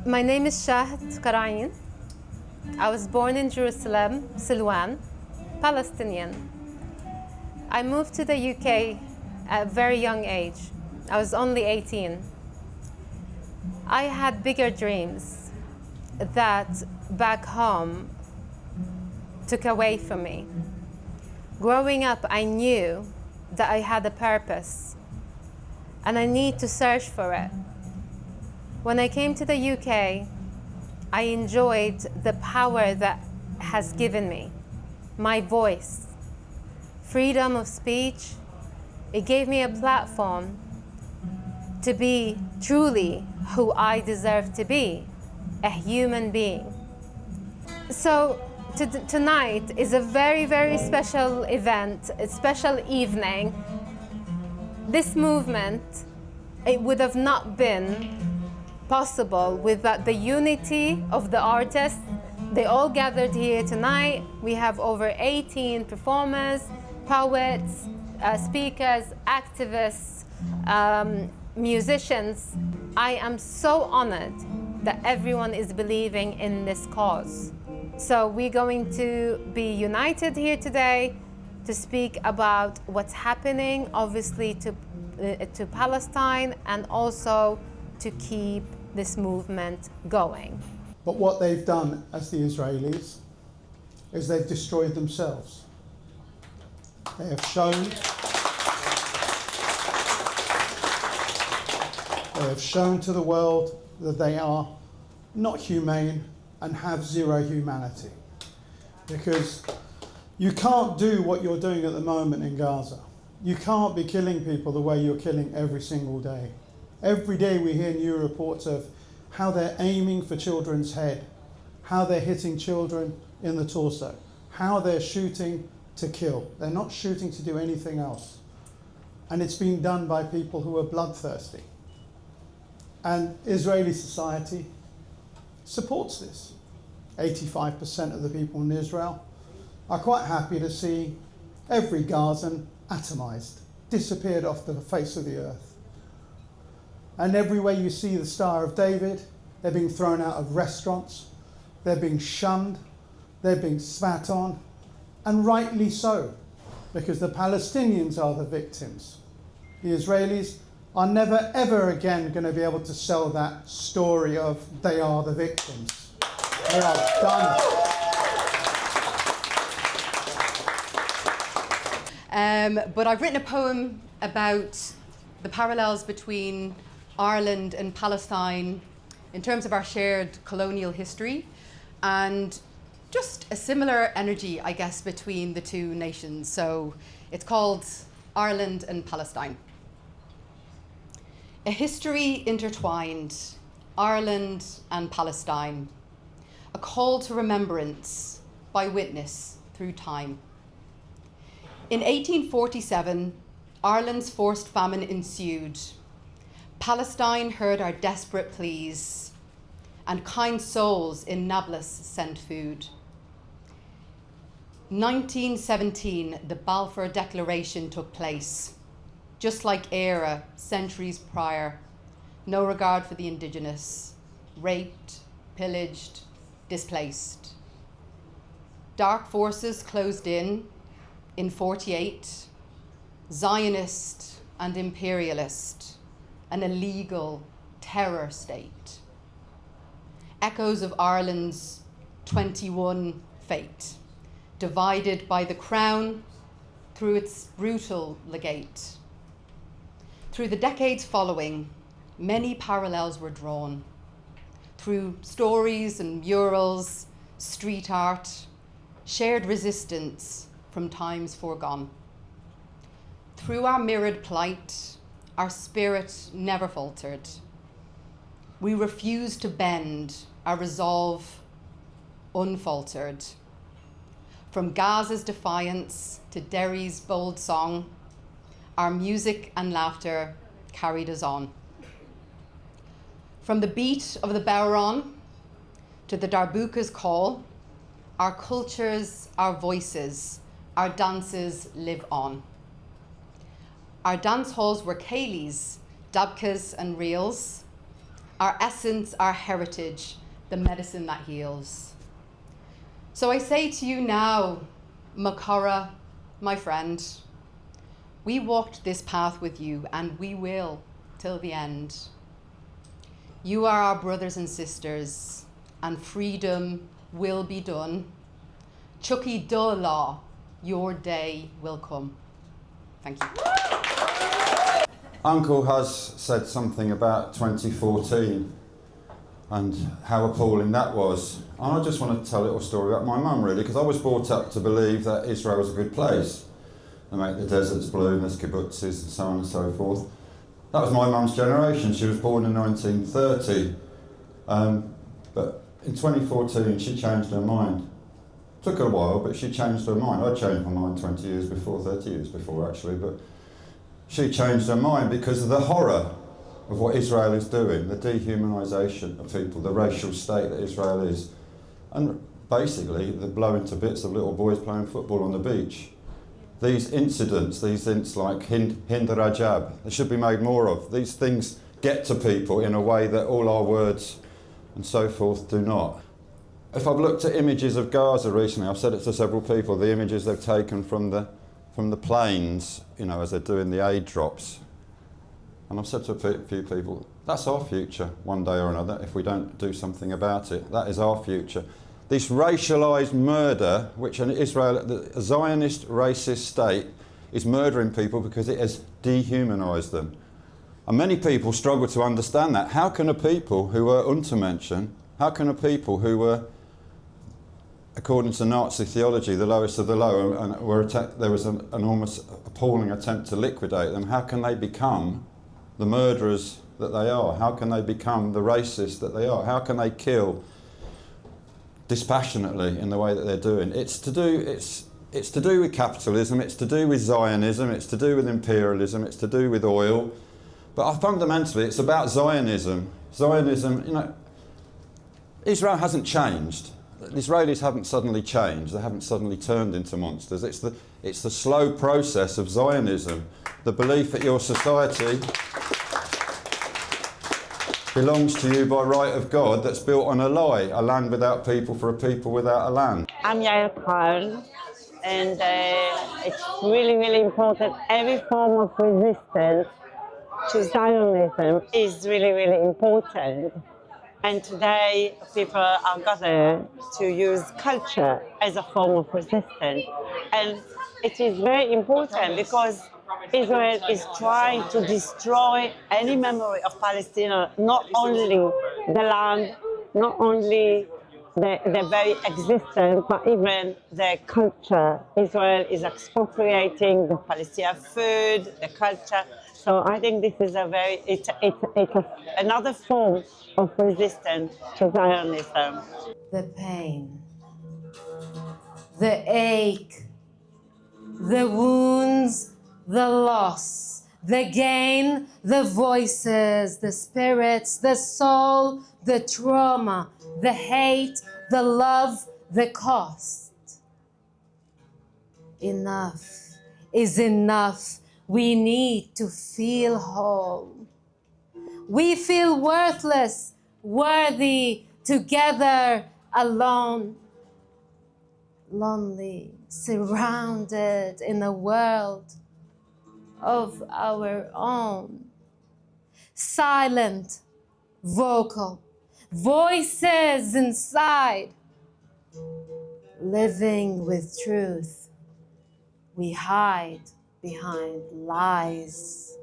My name is Shahd Karaeen. I was born in Jerusalem, Silwan, Palestinian. I moved to the UK at a very young age. I was only 18. I had bigger dreams that back home took away from me. Growing up, I knew that I had a purpose and I need to search for it. When I came to the UK, I enjoyed the power that has given me, my voice, freedom of speech. It gave me a platform to be truly who I deserve to be, a human being. So tonight is a very, very special event, a special evening. This movement, it would have not been possible without the unity of the artists. They all gathered here tonight. We have over 18 performers, poets, speakers, activists, musicians. I am so honored that everyone is believing in this cause. So we're going to be united here today to speak about what's happening, obviously, to Palestine, and also to keep this movement going. But what they've done as the Israelis is they've destroyed themselves. They have shown to the world that they are not humane and have zero humanity. Because you can't do what you're doing at the moment in Gaza. You can't be killing people the way you're killing every single day. Every day we hear new reports of how they're aiming for children's head, how they're hitting children in the torso, how they're shooting to kill. They're not shooting to do anything else. And it's being done by people who are bloodthirsty. And Israeli society supports this. 85% of the people in Israel are quite happy to see every Gazan atomized, disappeared off the face of the earth. And everywhere you see the Star of David, they're being thrown out of restaurants, they're being shunned, they're being spat on, and rightly so, because the Palestinians are the victims. The Israelis are never ever again going to be able to sell that story of they are the victims. They are done. But I've written a poem about the parallels between Ireland and Palestine in terms of our shared colonial history, and just a similar energy, I guess, between the two nations. So it's called Ireland and Palestine. A history intertwined, Ireland and Palestine, a call to remembrance by witness through time. In 1847, Ireland's forced famine ensued. Palestine heard our desperate pleas, and kind souls in Nablus sent food. 1917, the Balfour Declaration took place. Just like Éire, centuries prior, no regard for the indigenous, raped, pillaged, displaced. Dark forces closed in 48, Zionist and imperialist, an illegal terror state. Echoes of Ireland's 21 fate, divided by the crown through its brutal legate. Through the decades following, many parallels were drawn. Through stories and murals, street art, shared resistance from times foregone. Through our mirrored plight, our spirit never faltered. We refused to bend, our resolve unfaltered. From Gaza's defiance to Derry's bold song, our music and laughter carried us on. From the beat of the Bowron to the Darbuka's call, our cultures, our voices, our dances live on. Our dance halls were Céilís, Dabkas and Reels. our essence, our heritage, the medicine that heals. So I say to you now, Makara, my friend, we walked this path with you and we will till the end. You are our brothers and sisters, and freedom will be done. Chucky Dullah, your day will come. Thank you. Uncle has said something about 2014 and how appalling that was. And I just want to tell a little story about my mum, really, because I was brought up to believe that Israel was a good place. They make the deserts blue, there's kibbutzes and so on and so forth. That was my mum's generation. She was born in 1930. But in 2014, she changed her mind. Took her a while, but she changed her mind. I changed my mind 20 years before, 30 years before, actually. But she changed her mind because of the horror of what Israel is doing, the dehumanisation of people, the racial state that Israel is. And basically, the blowing to bits of little boys playing football on the beach. These incidents like Hind Rajab, there should be made more of. These things get to people in a way that all our words and so forth do not. If I've looked at images of Gaza recently, I've said it to several people, the images they've taken from the planes, you know, as they're doing the aid drops. And I've said to a few people, that's our future one day or another if we don't do something about it. That is our future. This racialised murder, which an Israel, the Zionist racist state, is murdering people because it has dehumanised them. And many people struggle to understand that. How can a people who were Untermenschen, how can a people who were, according to Nazi theology, the lowest of the low, and there was an almost appalling attempt to liquidate them, how can they become the murderers that they are? How can they become the racists that they are? How can they kill dispassionately in the way that they're doing? It's to do with capitalism, it's to do with Zionism, it's to do with imperialism, it's to do with oil. But fundamentally, it's about Zionism. Zionism, you know, Israel hasn't changed. The Israelis haven't suddenly changed. They haven't suddenly turned into monsters. It's the slow process of Zionism, the belief that your society belongs to you by right of God, that's built on a lie, a land without people for a people without a land. I'm Shahd Karaeen, and it's really, really important. Every form of resistance to Zionism is really, really important. And today, people are gathered to use culture as a form of resistance. And it is very important because Israel is trying to destroy any memory of Palestine, not only the land, not only the very existence, but even their culture. Israel is expropriating the Palestinian food, the culture. So I think this is another form of resistance to Zionism. The pain, the ache, the wounds, the loss, the gain, the voices, the spirits, the soul, the trauma, the hate, the love, the cost. Enough is enough. We need to feel whole. We feel worthless, worthy, together, alone, lonely, surrounded in a world of our own. Silent, vocal, voices inside, living with truth. We hide behind lies.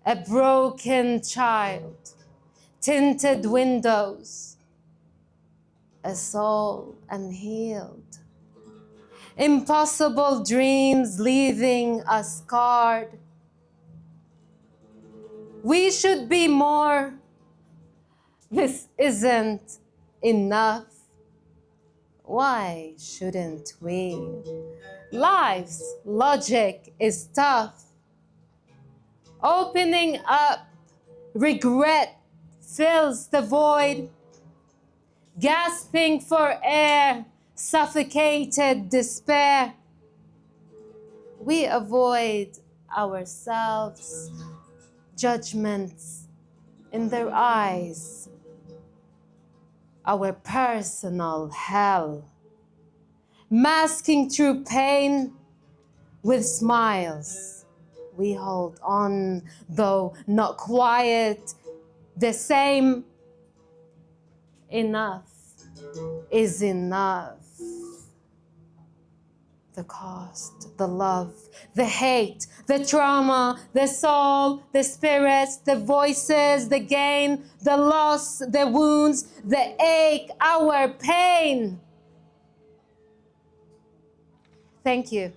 A broken child, tinted windows, a soul unhealed. Impossible dreams leaving us scarred. We should be more. This isn't enough. Why shouldn't we? Life's logic is tough. Opening up, regret fills the void. Gasping for air, suffocated despair. We avoid ourselves, judgments, in their eyes, our personal hell, masking through pain with smiles. We hold on, though not quiet, the same. Enough is enough. The cost, the love, the hate, the trauma, the soul, the spirits, the voices, the gain, the loss, the wounds, the ache, our pain. Thank you.